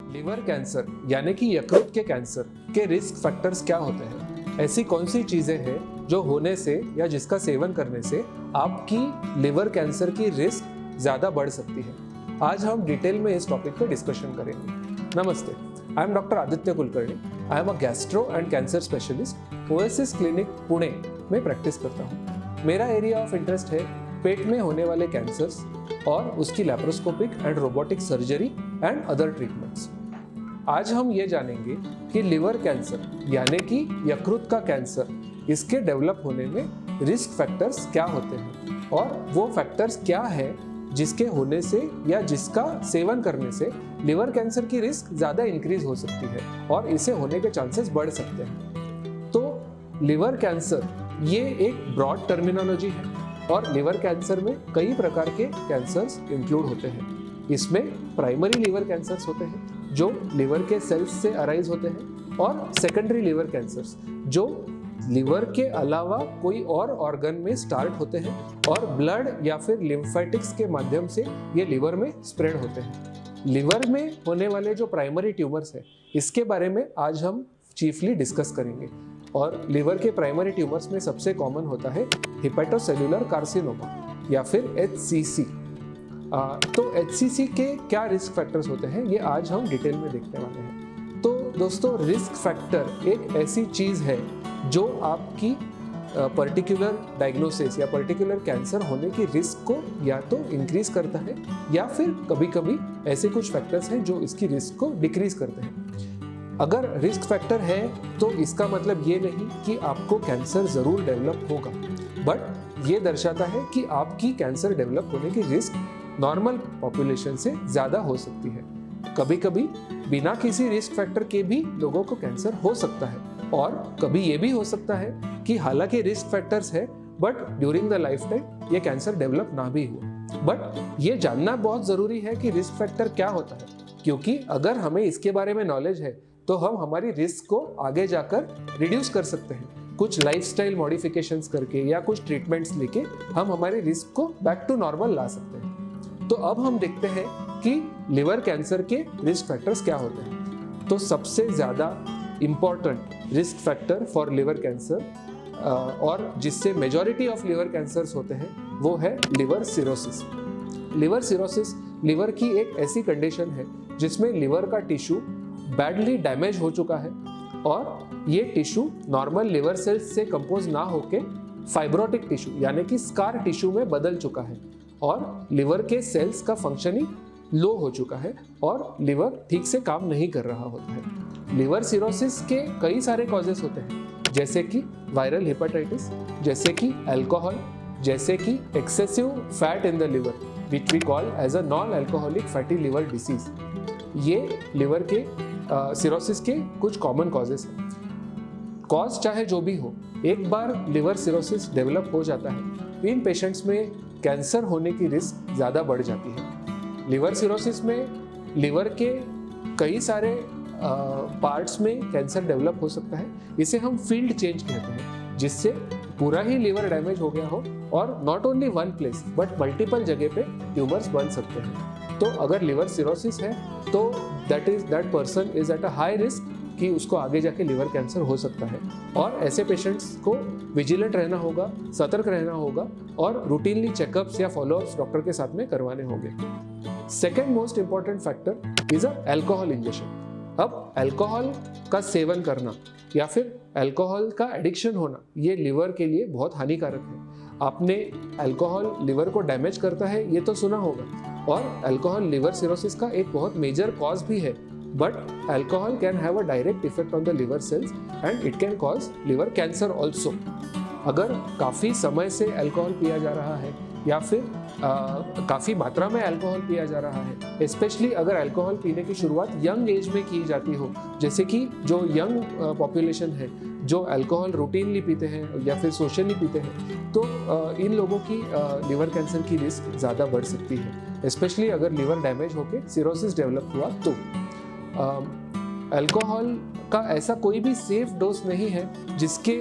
Liver cancer यानी कि यकृत के कैंसर के रिस्क फैक्टर्स क्या होते हैं? ऐसी कौन सी चीजें हैं जो होने से या जिसका सेवन करने से आपकी लिवर कैंसर की रिस्क ज्यादा बढ़ सकती है? आज हम डिटेल में इस टॉपिक पे डिस्कशन करेंगे। नमस्ते, I am doctor Aditya Kulkarni. I am a gastro and cancer specialist, oasis clinic Pune में प्रैक्टिस करता हूँ। मेरा एरिया ऑफ इंटरेस्ट है पेट में होने वाले कैंसर्स और उसकी laparoscopic and robotic surgery and other treatments. आज हम ये जानेंगे कि लिवर कैंसर यानी कि यकृत का कैंसर, इसके डेवलप होने में रिस्क फैक्टर्स क्या होते हैं और वो फैक्टर्स क्या है जिसके होने से या जिसका सेवन करने से लिवर कैंसर की रिस्क ज़्यादा इंक्रीज हो सकती है और इसे होने के चांसेस बढ़ सकते हैं। तो लिवर कैंसर ये एक ब्रॉड टर्मिनोलॉजी है और लिवर कैंसर में कई प्रकार के कैंसर्स इंक्लूड होते हैं। इसमें प्राइमरी लिवर कैंसर्स होते हैं जो लिवर के सेल्स से अराइज होते हैं और सेकेंडरी लिवर कैंसर्स जो लिवर के अलावा कोई और ऑर्गन में स्टार्ट होते हैं और ब्लड या फिर लिम्फेटिक्स के माध्यम से ये लिवर में स्प्रेड होते हैं। लिवर में होने वाले जो प्राइमरी ट्यूमर्स है इसके बारे में आज हम चीफली डिस्कस करेंगे। और लिवर के प्राइमरी ट्यूमर्स में सबसे कॉमन होता है हेपेटोसेल्युलर कार्सिनोमा या फिर HCC। तो HCC के क्या रिस्क फैक्टर्स होते हैं ये आज हम डिटेल में देखने वाले हैं। तो दोस्तों, रिस्क फैक्टर एक ऐसी चीज़ है जो आपकी पर्टिकुलर डायग्नोसिस या पर्टिकुलर कैंसर होने की रिस्क को या तो इंक्रीज करता है या फिर कभी कभी ऐसे कुछ फैक्टर्स हैं जो इसकी रिस्क को डिक्रीज करते हैं। अगर रिस्क फैक्टर है तो इसका मतलब ये नहीं कि आपको कैंसर ज़रूर डेवलप होगा, बट ये दर्शाता है कि आपकी कैंसर डेवलप होने की रिस्क नॉर्मल पॉपुलेशन से ज़्यादा हो सकती है। कभी कभी बिना किसी रिस्क फैक्टर के भी लोगों को कैंसर हो सकता है और कभी ये भी हो सकता है कि हालांकि रिस्क फैक्टर्स है but during the life time ये कैंसर डेवलप ना भी हुआ। बट ये जानना बहुत ज़रूरी है कि रिस्क फैक्टर क्या होता है, क्योंकि अगर हमें इसके बारे में नॉलेज है तो हम हमारी रिस्क को आगे जाकर रिड्यूस कर सकते हैं। कुछ लाइफस्टाइल मॉडिफिकेशंस करके या कुछ ट्रीटमेंट्स लेके हम हमारी रिस्क को बैक टू नॉर्मल ला सकते हैं। तो अब हम देखते हैं कि लिवर कैंसर के रिस्क फैक्टर्स क्या होते हैं। तो सबसे ज़्यादा important risk factor for liver cancer और जिससे मेजॉरिटी ऑफ लिवर कैंसर्स होते हैं वो है liver cirrhosis. Liver cirrhosis liver की एक ऐसी कंडीशन है जिसमें लिवर का टिश्यू बैडली डैमेज हो चुका है और ये टिश्यू नॉर्मल लिवर सेल्स से कंपोज ना होके फाइब्रोटिक टिश्यू यानी कि स्कार टिश्यू में बदल चुका है और लिवर के सेल्स का फंक्शनिंग लो हो चुका है और लिवर ठीक से काम नहीं कर रहा होता है। लिवर सिरोसिस के कई सारे कॉजेस होते हैं, जैसे कि वायरल हेपेटाइटिस, जैसे कि अल्कोहल, जैसे कि excessive fat in the liver which we call as a non alcoholic fatty liver disease. ये लिवर के सिरोसिस के कुछ कॉमन कॉजेस हैं। कॉज चाहे जो भी हो, एक बार लिवर सिरोसिस डेवलप हो जाता है इन पेशेंट्स में कैंसर होने की रिस्क ज़्यादा बढ़ जाती है। लिवर सिरोसिस में लिवर के कई सारे पार्ट्स में कैंसर डेवलप हो सकता है। इसे हम फील्ड चेंज कहते हैं, जिससे पूरा ही लिवर डैमेज हो गया हो और not only one place but multiple जगह पे ट्यूमर्स बन सकते हैं। तो अगर लिवर सिरोसिस है तो that person is at a high risk कि उसको आगे जाके लिवर कैंसर हो सकता है और ऐसे पेशेंट्स को विजिलेंट रहना होगा, सतर्क रहना होगा और रूटीनली चेकअप्स या फॉलोअप्स डॉक्टर के साथ में करवाने होंगे। Second most important factor is alcohol injection. अब अल्कोहल का सेवन करना या फिर अल्कोहल का एडिक्शन होना ये लिवर के लिए बहुत हानिकारक है। आपने अल्कोहल लिवर को डैमेज करता है ये तो सुना होगा और अल्कोहल लिवर सिरोसिस का एक बहुत मेजर कॉज भी है, but alcohol can have a direct effect on the liver cells and it can cause liver cancer also। अगर काफ़ी समय से अल्कोहल पिया जा रहा है या फिर काफ़ी मात्रा में अल्कोहल पिया जा रहा है, स्पेशली अगर अल्कोहल पीने की शुरुआत यंग एज में की जाती हो, जैसे कि जो यंग पॉपुलेशन है जो अल्कोहल रूटीनली पीते हैं या फिर सोशली पीते हैं, तो इन लोगों की लिवर कैंसर की रिस्क ज़्यादा बढ़ सकती है, स्पेशली अगर लिवर डैमेज होकर सिरोसिस डेवलप हुआ तो। अल्कोहल का ऐसा कोई भी सेफ डोज नहीं है जिसके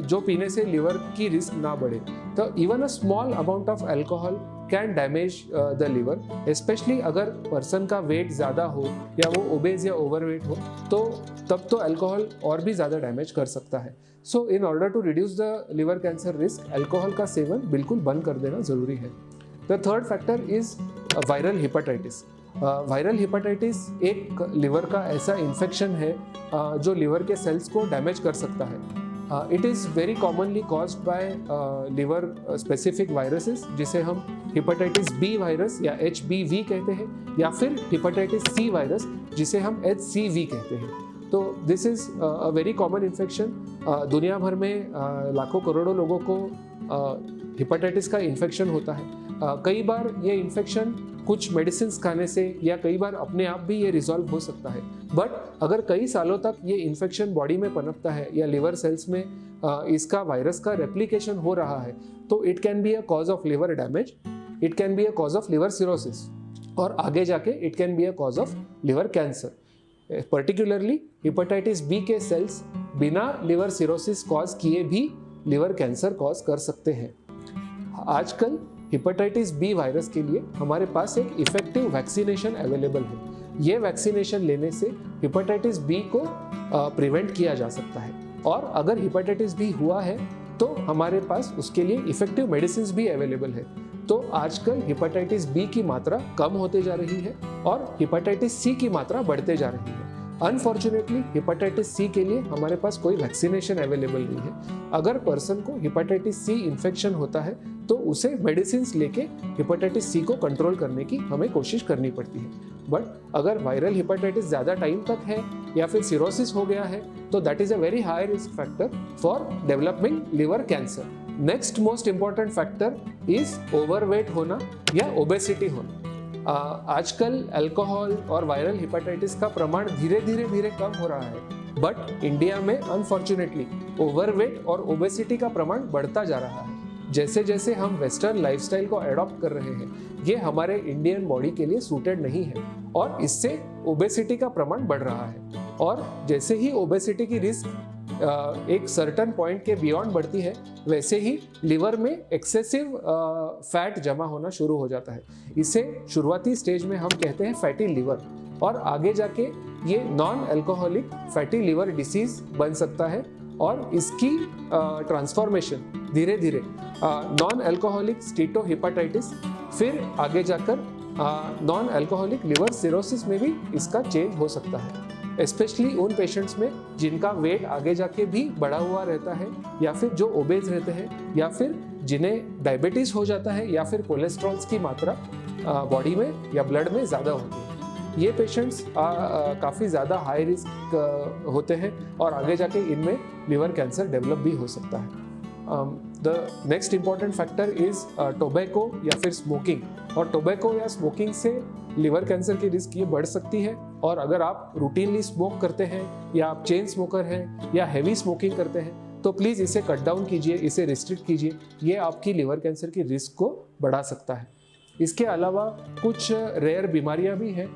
जो पीने से लिवर की रिस्क ना बढ़े। तो even a small amount of alcohol can damage the liver, specially अगर पर्सन का वेट ज़्यादा हो या वो ओबेज या ओवरवेट हो तो तब तो अल्कोहल और भी ज़्यादा डैमेज कर सकता है। So in order to reduce the liver cancer risk, alcohol का सेवन बिल्कुल बंद कर देना ज़रूरी है। The third factor is viral hepatitis. Viral hepatitis एक लिवर का ऐसा इन्फेक्शन है जो लिवर के सेल्स को डैमेज कर सकता है। It is very commonly caused by liver specific viruses, जिसे हम हेपेटाइटिस बी वायरस या HBV कहते हैं, या फिर हेपेटाइटिस सी वायरस जिसे हम HCV कहते हैं। तो this is a very common infection. दुनिया भर में लाखों करोड़ों लोगों को हेपेटाइटिस का इन्फेक्शन होता है। कई बार ये इन्फेक्शन कुछ मेडिसिन खाने से या कई बार अपने आप भी ये रिजॉल्व हो सकता है, बट अगर कई सालों तक ये इन्फेक्शन बॉडी में पनपता है या लिवर सेल्स में इसका वायरस का रेप्लिकेशन हो रहा है तो it can be a cause of liver damage, it can be a cause of liver cirrhosis, और आगे जाके it can be a cause of liver cancer. Particularly hepatitis B के सेल्स बिना लिवर सिरोसिस कॉज किए भी liver cancer cause कर सकते हैं। आजकल हेपेटाइटिस बी वायरस के लिए हमारे पास एक इफेक्टिव वैक्सीनेशन अवेलेबल है। ये वैक्सीनेशन लेने से हेपेटाइटिस बी को प्रिवेंट किया जा सकता है, और अगर हेपेटाइटिस बी हुआ है तो हमारे पास उसके लिए इफेक्टिव मेडिसिन भी अवेलेबल है। तो आजकल हेपेटाइटिस बी की मात्रा कम होते जा रही है और हेपेटाइटिस सी की मात्रा बढ़ते जा रही है। अनफॉर्चुनेटली हेपेटाइटिस सी के लिए हमारे पास कोई वैक्सीनेशन अवेलेबल नहीं है। अगर पर्सन को हेपेटाइटिस सी इन्फेक्शन होता है तो उसे मेडिसिन लेके हेपेटाइटिस सी को कंट्रोल करने की हमें कोशिश करनी पड़ती है। बट अगर वायरल हेपेटाइटिस ज़्यादा टाइम तक है या फिर सिरोसिस हो गया है तो that is a very high risk factor for developing liver cancer. Next most important factor is overweight होना या ओबेसिटी होना। आजकल अल्कोहल और वायरल हेपेटाइटिस का प्रमाण धीरे धीरे कम हो रहा है, बट इंडिया में अनफॉर्चुनेटली ओवरवेट और ओबेसिटी का प्रमाण बढ़ता जा रहा है। जैसे जैसे हम वेस्टर्न लाइफस्टाइल को एडॉप्ट कर रहे हैं, ये हमारे इंडियन बॉडी के लिए सूटेड नहीं है और इससे ओबेसिटी का प्रमाण बढ़ रहा है। और जैसे ही ओबेसिटी की रिस्क एक सर्टन पॉइंट के बियॉन्ड बढ़ती है, वैसे ही लिवर में एक्सेसिव फैट जमा होना शुरू हो जाता है। इसे शुरुआती स्टेज में हम कहते हैं फैटी लिवर, और आगे जाके ये non alcoholic fatty liver disease बन सकता है, और इसकी ट्रांसफॉर्मेशन धीरे धीरे नॉन अल्कोहलिक स्टीटोहेपेटाइटिस, फिर आगे जाकर नॉन अल्कोहलिक लिवर सिरोसिस में भी इसका चेंज हो सकता है। स्पेशली उन पेशेंट्स में जिनका वेट आगे जाके भी बढ़ा हुआ रहता है, या फिर जो ओबेज रहते हैं, या फिर जिन्हें डायबिटीज़ हो जाता है, या फिर कोलेस्ट्रॉल्स की मात्रा बॉडी में या ब्लड में ज़्यादा होती है। ये पेशेंट्स काफ़ी ज़्यादा हाई रिस्क होते हैं और आगे जाके इनमें लिवर कैंसर डेवलप भी हो सकता है। The next important factor is tobacco या फिर स्मोकिंग, और टोबैको या स्मोकिंग से लिवर कैंसर की रिस्क ये बढ़ सकती है। और अगर आप रूटीनली स्मोक करते हैं, या आप चेन स्मोकर हैं, या हैवी स्मोकिंग करते हैं, तो प्लीज़ इसे कट डाउन कीजिए, इसे रिस्ट्रिक्ट कीजिए। ये आपकी लिवर कैंसर की रिस्क को बढ़ा सकता है। इसके अलावा कुछ रेयर बीमारियां भी हैं,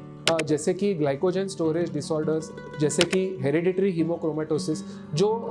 जैसे कि ग्लाइकोजन स्टोरेज डिसऑर्डर्स, जैसे कि हेरिडिटरी हीमोक्रोमेटोसिस, जो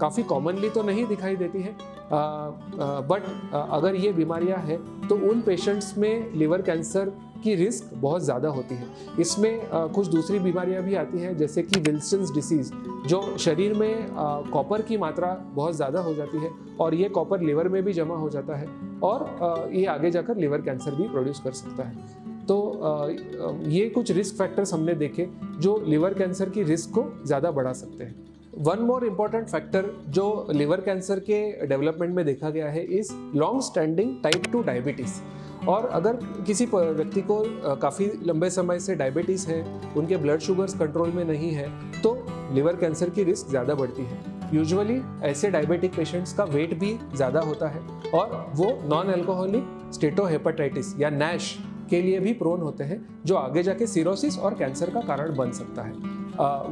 काफ़ी कॉमनली तो नहीं दिखाई देती है, बट अगर ये बीमारियां हैं तो उन पेशेंट्स में लिवर कैंसर की रिस्क बहुत ज़्यादा होती है। इसमें कुछ दूसरी बीमारियां भी आती हैं, जैसे कि विल्सन्स डिसीज़, जो शरीर में कॉपर की मात्रा बहुत ज़्यादा हो जाती है और ये कॉपर लिवर में भी जमा हो जाता है, और ये आगे जाकर लिवर कैंसर भी प्रोड्यूस कर सकता है। तो ये कुछ रिस्क फैक्टर्स हमने देखे जो लिवर कैंसर की रिस्क को ज़्यादा बढ़ा सकते हैं। वन मोर इम्पॉर्टेंट फैक्टर जो लिवर कैंसर के डेवलपमेंट में देखा गया है is long standing type 2 diabetes. और अगर किसी व्यक्ति को काफ़ी लंबे समय से डायबिटीज़ है, उनके ब्लड शुगर्स कंट्रोल में नहीं है, तो लिवर कैंसर की रिस्क ज़्यादा बढ़ती है। यूजुअली ऐसे डायबिटिक पेशेंट्स का वेट भी ज़्यादा होता है और वो नॉन अल्कोहलिक स्टीटोहेपेटाइटिस या नैश के लिए भी प्रोन होते हैं, जो आगे जाके सिरोसिस और कैंसर का कारण बन सकता है।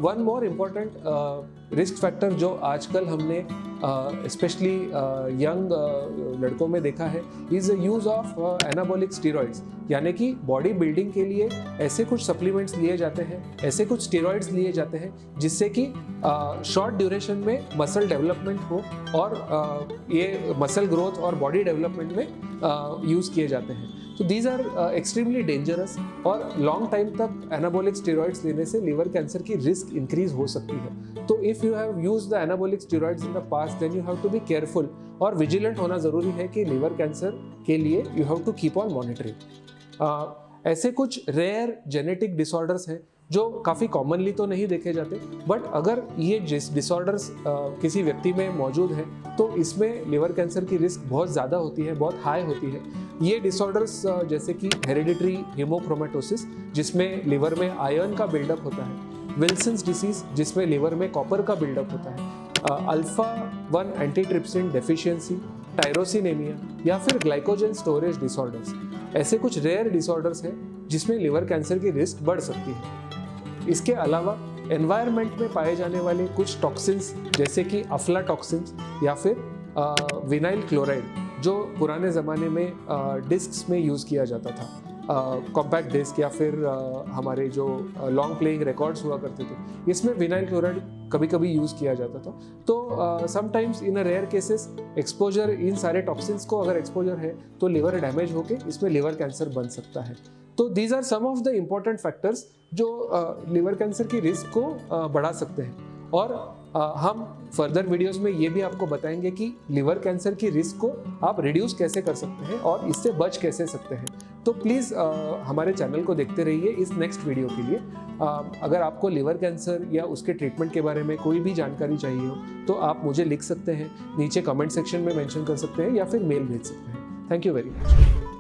One more important risk factor जो आजकल हमने स्पेशली यंग लड़कों में देखा है is use of anabolic steroids, यानी कि बॉडी बिल्डिंग के लिए ऐसे कुछ सप्लीमेंट्स लिए जाते हैं, ऐसे कुछ स्टीरॉइड्स लिए जाते हैं जिससे कि शॉर्ट ड्यूरेशन में मसल डेवलपमेंट हो और ये मसल ग्रोथ और बॉडी डेवलपमेंट में यूज़ किए जाते हैं। तो दीज आर एक्सट्रीमली डेंजरस और लॉन्ग टाइम तक एनाबॉलिक स्टेरॉइड्स लेने से लिवर कैंसर की रिस्क इंक्रीज हो सकती है। तो if you have used the anabolic steroids in the past then you have to be careful और विजिलेंट होना ज़रूरी है कि लिवर कैंसर के लिए you have to keep on monitoring. ऐसे कुछ रेयर जेनेटिक डिसऑर्डर्स हैं जो काफ़ी कॉमनली तो नहीं देखे जाते, बट अगर ये डिसऑर्डर्स किसी व्यक्ति में मौजूद हैं तो इसमें लिवर कैंसर की रिस्क बहुत ज़्यादा होती है, बहुत हाई होती है। ये डिसऑर्डर्स जैसे कि हेरिडिटरी हीमोक्रोमेटोसिस जिसमें लिवर में आयरन का बिल्डअप होता है, विल्सन्स डिसीज जिसमें लिवर में कॉपर का बिल्डअप होता है, अल्फा 1 एंटीट्रिप्सिन डेफिशिएंसी, टायरोसिनेमिया या फिर ग्लाइकोजन स्टोरेज डिसऑर्डर्स, ऐसे कुछ रेयर डिसऑर्डर्स हैं जिसमें लिवर कैंसर की रिस्क बढ़ सकती है। इसके अलावा एनवायरनमेंट में पाए जाने वाले कुछ टॉक्सिन्स जैसे कि अफ्लाटॉक्सिन्स या फिर विनाइल क्लोराइड जो पुराने ज़माने में डिस्क्स में यूज़ किया जाता था, कॉम्पैक्ट डिस्क या फिर हमारे जो लॉन्ग प्लेइंग रिकॉर्ड्स हुआ करते थे, इसमें विनाइल क्लोराइड कभी कभी यूज़ किया जाता था। तो sometimes in a rare cases exposure in सारे टॉक्सिन्स को अगर एक्सपोजर है तो लिवर डैमेज होकर इसमें लिवर कैंसर बन सकता है। तो these are some of the important factors जो लिवर कैंसर की रिस्क को बढ़ा सकते हैं। और हम फर्दर वीडियोस में ये भी आपको बताएंगे कि लिवर कैंसर की रिस्क को आप रिड्यूस कैसे कर सकते हैं और इससे बच कैसे सकते हैं। तो प्लीज़ हमारे चैनल को देखते रहिए इस नेक्स्ट वीडियो के लिए। अगर आपको लिवर कैंसर या उसके ट्रीटमेंट के बारे में कोई भी जानकारी चाहिए हो तो आप मुझे लिख सकते हैं, नीचे कमेंट सेक्शन में मेंशन कर सकते हैं या फिर मेल भेज सकते हैं। Thank you very much.